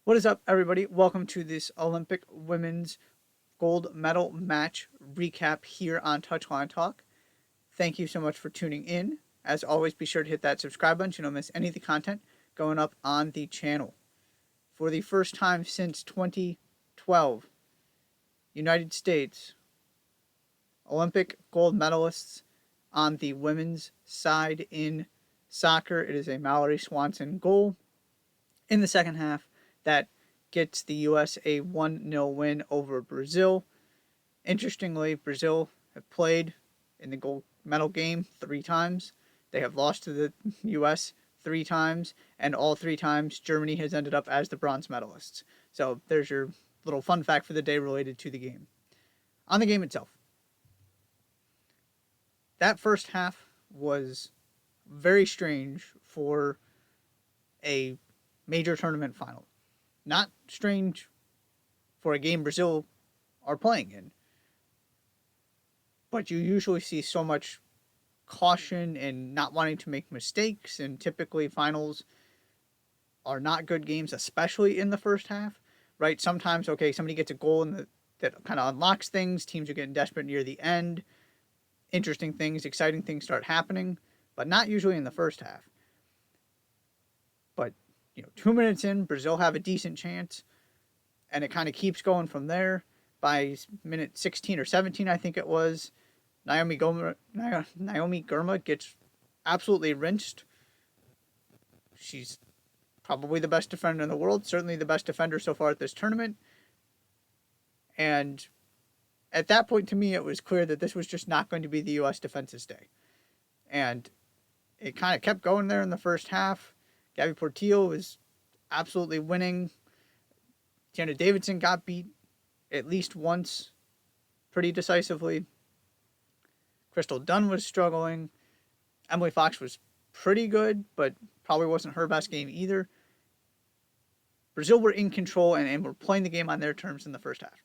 What is up, everybody? Welcome to this Olympic women's gold medal match recap here on Touchline Talk. Thank you so much for tuning in. As always, be sure to hit that subscribe button so you don't miss any of the content going up on the channel. For the first time since 2012, United States Olympic gold medalists on the women's side in soccer. It is a Mallory Swanson goal in the second half that gets the U.S. a 1-0 win over Brazil. Interestingly, Brazil have played in the gold medal game 3 times. They have lost to the U.S. 3 times, and all 3 times Germany has ended up as the bronze medalists. So there's your little fun fact for the day related to the game. On the game itself, that first half was very strange for a major tournament final. Not strange for a game Brazil are playing in, but you usually see so much caution and not wanting to make mistakes, and typically finals are not good games, especially in the first half, right? Sometimes, okay, somebody gets a goal that kind of unlocks things, teams are getting desperate near the end, interesting things, exciting things start happening, but not usually in the first half. But 2 minutes in, Brazil have a decent chance, and it kind of keeps going from there. By minute 16 or 17, I think it was, Naomi Girma gets absolutely rinsed. She's probably the best defender in the world, certainly the best defender so far at this tournament. And at that point, to me, it was clear that this was just not going to be the U.S. defense's day. And it kind of kept going there in the first half. Gabby Portillo was absolutely winning. Tiana Davidson got beat at least once pretty decisively. Crystal Dunn was struggling. Emily Fox was pretty good, but probably wasn't her best game either. Brazil were in control and were playing the game on their terms in the first half.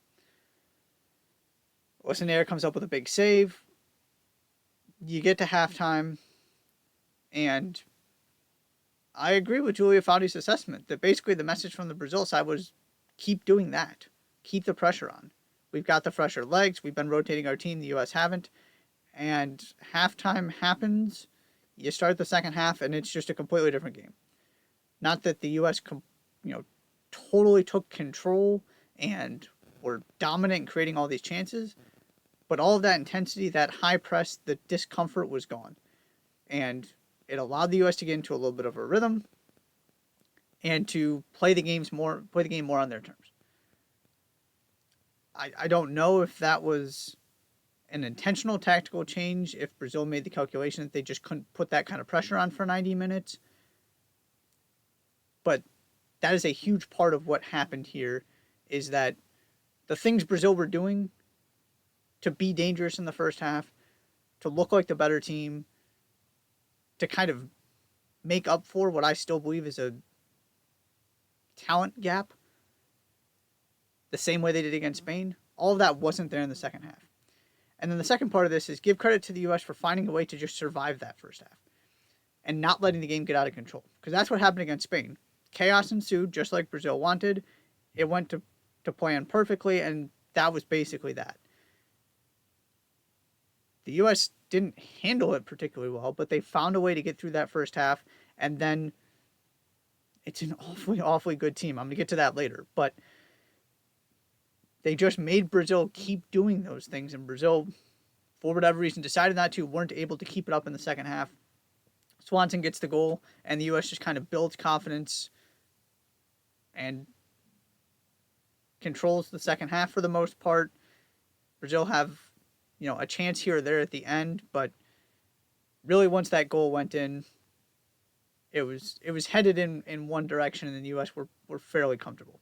Listenaire comes up with a big save. You get to halftime, and I agree with Julia Foudy's assessment that basically the message from the Brazil side was keep doing that. Keep the pressure on. We've got the fresher legs. We've been rotating our team. The U.S. haven't. And halftime happens. You start the second half, and it's just a completely different game. Not that the U.S. totally took control and were dominant in creating all these chances, but all of that intensity, that high press, the discomfort was gone. And it allowed the U.S. to get into a little bit of a rhythm and to play the game more on their terms. I don't know if that was an intentional tactical change, if Brazil made the calculation that they just couldn't put that kind of pressure on for 90 minutes. But that is a huge part of what happened here, is that the things Brazil were doing to be dangerous in the first half, to look like the better team, to kind of make up for what I still believe is a talent gap, the same way they did against Spain, all of that wasn't there in the second half. And then the second part of this is give credit to the U.S. for finding a way to just survive that first half and not letting the game get out of control. Because that's what happened against Spain. Chaos ensued, just like Brazil wanted. It went to plan perfectly, and that was basically that. The U.S. didn't handle it particularly well, but they found a way to get through that first half, and then it's an awfully, awfully good team. I'm going to get to that later, but they just made Brazil keep doing those things, and Brazil, for whatever reason, decided not to, weren't able to keep it up in the second half. Swanson gets the goal, and the U.S. just kind of builds confidence and controls the second half for the most part. Brazil have, a chance here or there at the end, but really once that goal went in, it was headed in one direction, and the U.S. were fairly comfortable.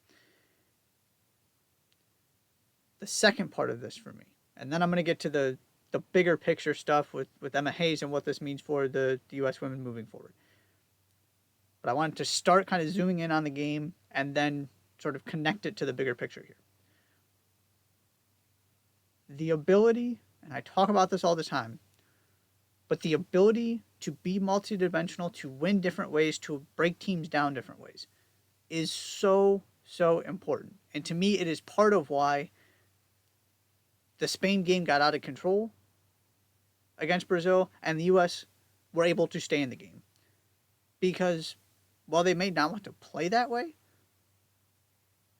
The second part of this for me, and then I'm going to get to the bigger picture stuff with Emma Hayes and what this means for the U.S. women moving forward. But I wanted to start kind of zooming in on the game and then sort of connect it to the bigger picture here. The ability, and I talk about this all the time, but the ability to be multidimensional, to win different ways, to break teams down different ways, is so, so important. And to me, it is part of why the Spain game got out of control against Brazil and the U.S. were able to stay in the game. Because while they may not want to play that way,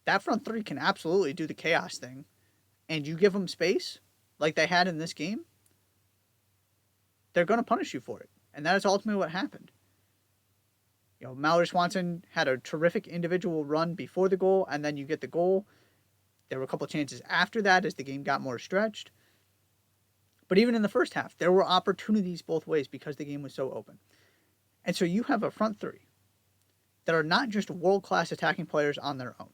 that front three can absolutely do the chaos thing. And you give them space, like they had in this game, they're going to punish you for it. And that is ultimately what happened. Mallory Swanson had a terrific individual run before the goal, and then you get the goal. There were a couple chances after that as the game got more stretched. But even in the first half, there were opportunities both ways because the game was so open. And so you have a front three that are not just world-class attacking players on their own.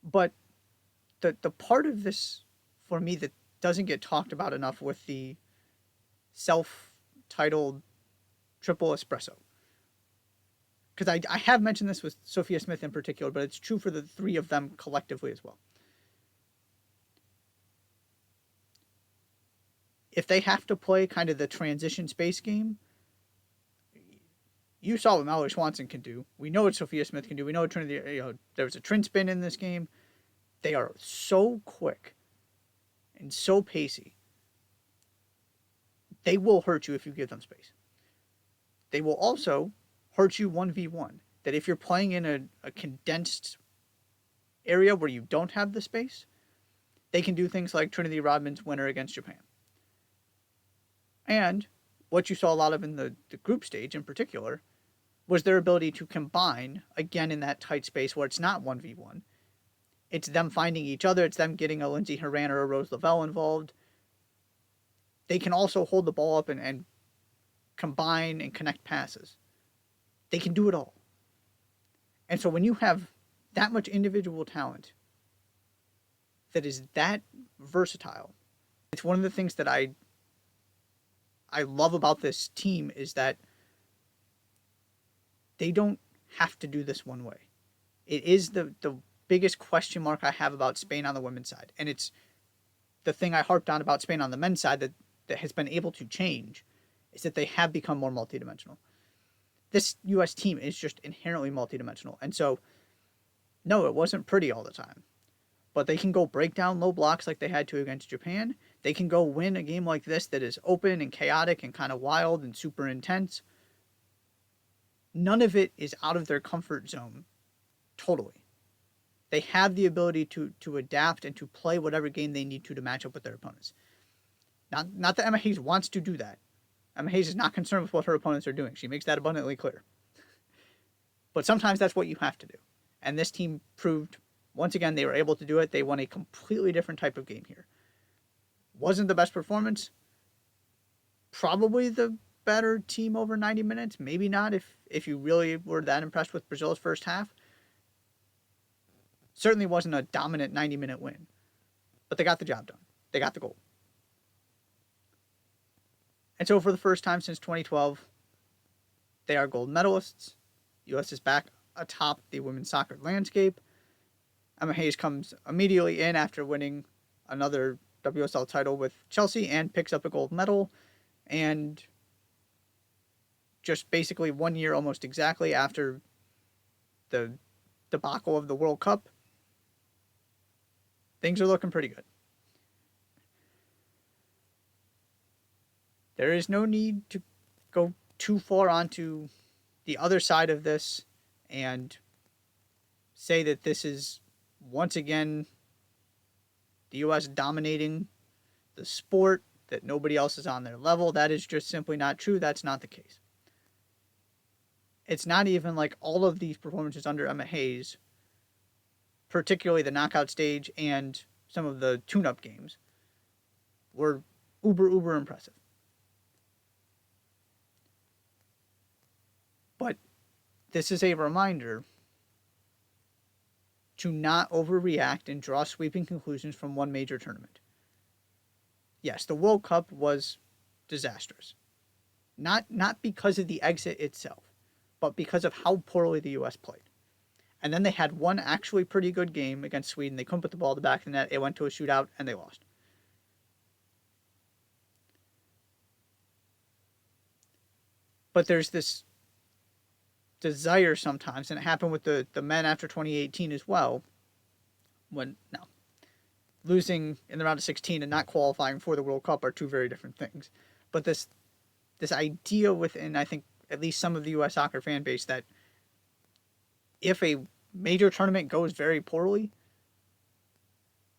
But the part of this, for me, that doesn't get talked about enough with the self-titled triple espresso. Because I have mentioned this with Sophia Smith in particular, but it's true for the three of them collectively as well. If they have to play kind of the transition space game, you saw what Mallory Swanson can do. We know what Sophia Smith can do. We know what Trinity, there was a Trin spin in this game. They are so quick and so pacey. They will hurt you if you give them space. They will also hurt you 1v1. That if you're playing in a condensed area where you don't have the space, they can do things like Trinity Rodman's winner against Japan. And what you saw a lot of in the group stage in particular was their ability to combine, again, in that tight space where it's not 1v1. It's them finding each other. It's them getting a Lindsey Horan or a Rose Lavelle involved. They can also hold the ball up and combine and connect passes. They can do it all. And so when you have that much individual talent that is that versatile, it's one of the things that I love about this team is that they don't have to do this one way. It is the biggest question mark I have about Spain on the women's side. And it's the thing I harped on about Spain on the men's side that has been able to change is that they have become more multidimensional. This U.S. team is just inherently multidimensional. And so, no, it wasn't pretty all the time. But they can go break down low blocks like they had to against Japan. They can go win a game like this that is open and chaotic and kind of wild and super intense. None of it is out of their comfort zone. Totally. They have the ability to adapt and to play whatever game they need to match up with their opponents. Not that Emma Hayes wants to do that. Emma Hayes is not concerned with what her opponents are doing. She makes that abundantly clear. But sometimes that's what you have to do. And this team proved, once again, they were able to do it. They won a completely different type of game here. Wasn't the best performance. Probably the better team over 90 minutes. Maybe not if you really were that impressed with Brazil's first half. Certainly wasn't a dominant 90-minute win. But they got the job done. They got the goal. And so for the first time since 2012, they are gold medalists. U.S. is back atop the women's soccer landscape. Emma Hayes comes immediately in after winning another WSL title with Chelsea and picks up a gold medal. And just basically 1 year almost exactly after the debacle of the World Cup, things are looking pretty good. There is no need to go too far onto the other side of this and say that this is, once again, the U.S. dominating the sport, that nobody else is on their level. That is just simply not true. That's not the case. It's not even like all of these performances under Emma Hayes, particularly the knockout stage and some of the tune-up games, were uber impressive. But this is a reminder to not overreact and draw sweeping conclusions from one major tournament. Yes, the World Cup was disastrous. Not because of the exit itself, but because of how poorly the U.S. played. And then they had one actually pretty good game against Sweden. They couldn't put the ball at the back of the net. It went to a shootout, and they lost. But there's this desire sometimes, and it happened with the men after 2018 as well, when no, losing in the round of 16 and not qualifying for the World Cup are two very different things. But this idea within, I think, at least some of the U.S. soccer fan base, that if a major tournament goes very poorly,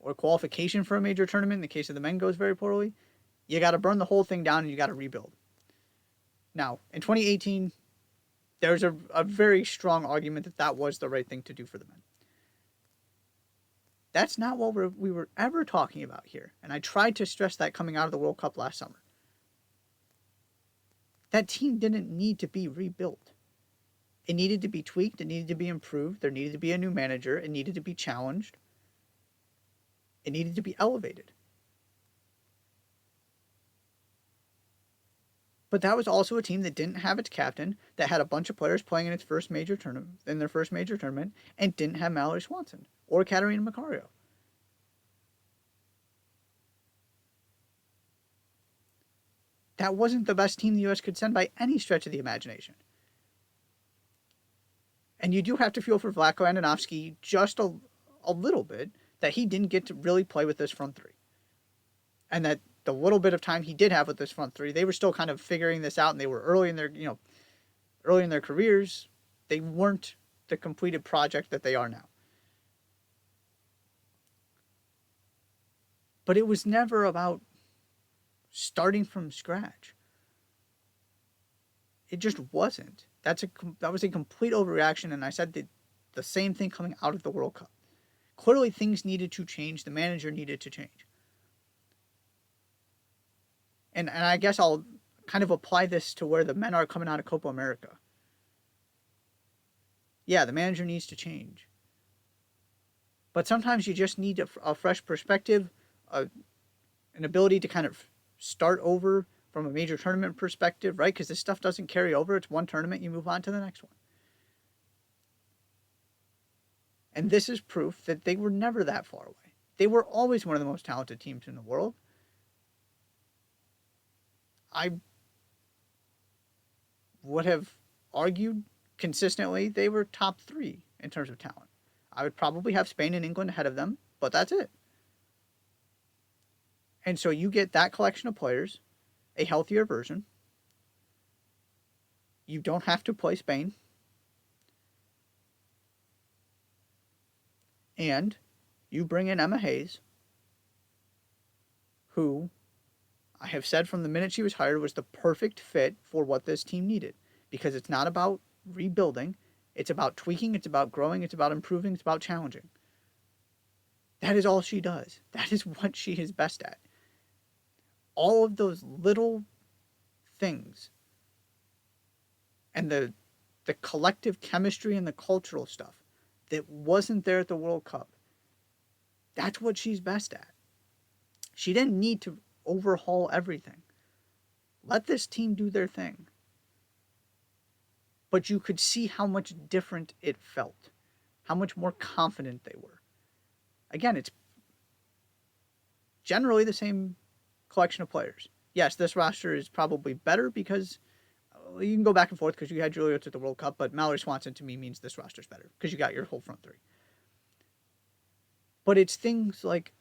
or qualification for a major tournament in the case of the men goes very poorly, you got to burn the whole thing down and you got to rebuild. Now, in 2018, there's a very strong argument that that was the right thing to do for the men. That's not what we were ever talking about here. And I tried to stress that coming out of the World Cup last summer. That team didn't need to be rebuilt. It needed to be tweaked. It needed to be improved. There needed to be a new manager. It needed to be challenged. It needed to be elevated. But that was also a team that didn't have its captain, that had a bunch of players playing in their first major tournament, and didn't have Mallory Swanson or Katarina Macario. That wasn't the best team the U.S. could send by any stretch of the imagination. And you do have to feel for Vlatko Andonovski just a little bit, that he didn't get to really play with this front three. And that the little bit of time he did have with this front three, they were still kind of figuring this out, and they were early in their careers. They weren't the completed project that they are now. But it was never about starting from scratch. It just wasn't. That was a complete overreaction, and I said the same thing coming out of the World Cup. Clearly things needed to change. The manager needed to change. And I guess I'll kind of apply this to where the men are coming out of Copa America. Yeah, the manager needs to change. But sometimes you just need a fresh perspective, an ability to kind of start over from a major tournament perspective, right? Because this stuff doesn't carry over. It's one tournament, you move on to the next one. And this is proof that they were never that far away. They were always one of the most talented teams in the world. I would have argued consistently they were top 3 in terms of talent. I would probably have Spain and England ahead of them, but that's it. And so you get that collection of players, a healthier version. You don't have to play Spain. And you bring in Emma Hayes, who I have said from the minute she was hired was the perfect fit for what this team needed. Because it's not about rebuilding. It's about tweaking. It's about growing. It's about improving. It's about challenging. That is all she does. That is what she is best at. All of those little things and the collective chemistry and the cultural stuff that wasn't there at the World Cup, that's what she's best at. She didn't need to overhaul everything. Let this team do their thing. But you could see how much different it felt, how much more confident they were. Again, it's generally the same collection of players. Yes, this roster is probably better because you can go back and forth because you had Julia at the World Cup, but Mallory Swanson to me means this roster's better because you got your whole front three. But it's things like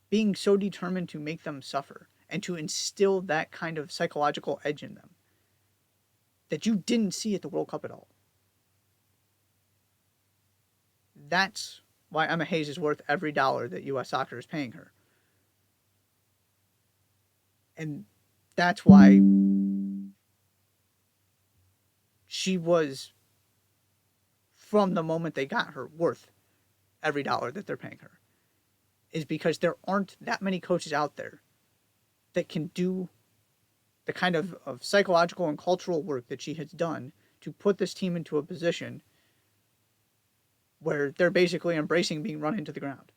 being so determined to make them suffer and to instill that kind of psychological edge in them that you didn't see at the World Cup at all. That's why Emma Hayes is worth every dollar that U.S. Soccer is paying her. And that's why she was, from the moment they got her, worth every dollar that they're paying her. Is because there aren't that many coaches out there that can do the kind of psychological and cultural work that she has done to put this team into a position where they're basically embracing being run into the ground.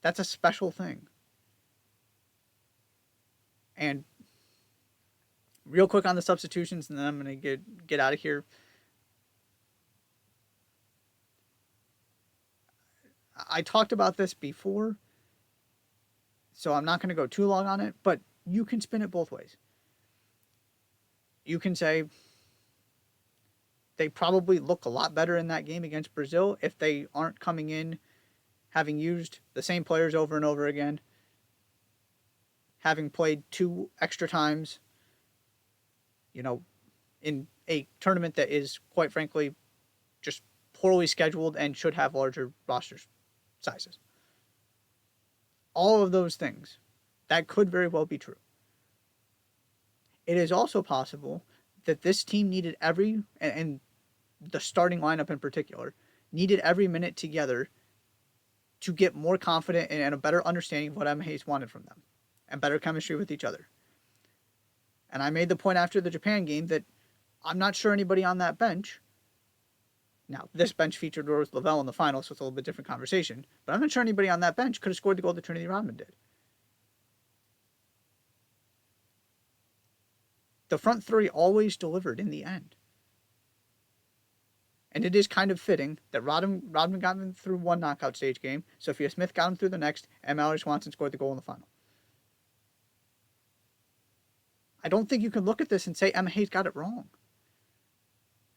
That's a special thing. And real quick on the substitutions, and then I'm going to get out of here. I talked about this before, so I'm not going to go too long on it, but you can spin it both ways. You can say, they probably look a lot better in that game against Brazil if they aren't coming in having used the same players over and over again, having played 2 extra times, in a tournament that is, quite frankly, just poorly scheduled and should have larger roster sizes. All of those things, that could very well be true. It is also possible that this team needed and the starting lineup in particular, needed every minute together to get more confident and a better understanding of what Emma Hayes wanted from them and better chemistry with each other. And I made the point after the Japan game that I'm not sure anybody on that bench. Now, this bench featured Rose Lavelle in the final, so it's a little bit different conversation. But I'm not sure anybody on that bench could have scored the goal that Trinity Rodman did. The front three always delivered in the end. And it is kind of fitting that Rodman got him through one knockout stage game, Sophia Smith got him through the next, and Mallory Swanson scored the goal in the final. I don't think you can look at this and say Emma Hayes got it wrong.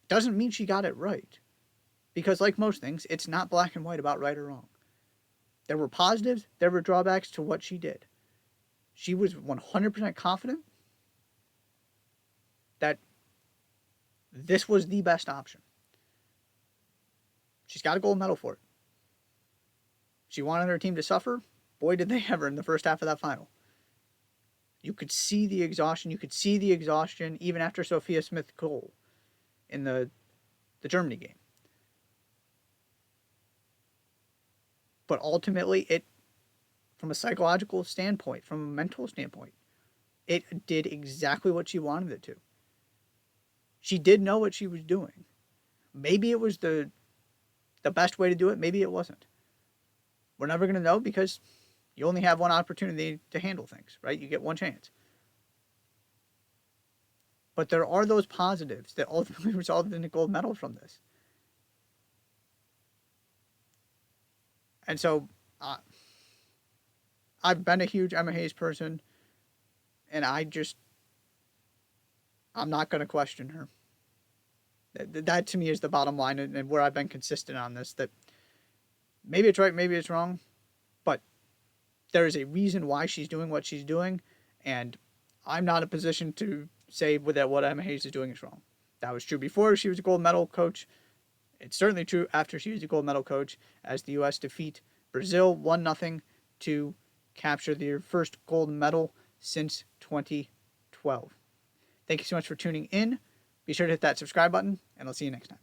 Doesn't mean she got it right. Because like most things, it's not black and white about right or wrong. There were positives, there were drawbacks to what she did. She was 100% confident that this was the best option. She's got a gold medal for it. She wanted her team to suffer. Boy, did they ever in the first half of that final. You could see the exhaustion. You could see the exhaustion even after Sophia Smith's goal in the Germany game. But ultimately, from a psychological standpoint, from a mental standpoint, it did exactly what she wanted it to. She did know what she was doing. Maybe it was the best way to do it. Maybe it wasn't. We're never going to know because you only have one opportunity to handle things, right? You get one chance. But there are those positives that ultimately resulted in a gold medal from this. And so I've been a huge Emma Hayes person, and I'm not going to question her. That to me is the bottom line, and where I've been consistent on this, that maybe it's right, maybe it's wrong, but there is a reason why she's doing what she's doing, and I'm not in a position to say that what Emma Hayes is doing is wrong. That was true before she was a gold medal coach. It's certainly true after she was a gold medal coach, as the U.S. defeat Brazil 1-0 to capture their first gold medal since 2012. Thank you so much for tuning in. Be sure to hit that subscribe button, and I'll see you next time.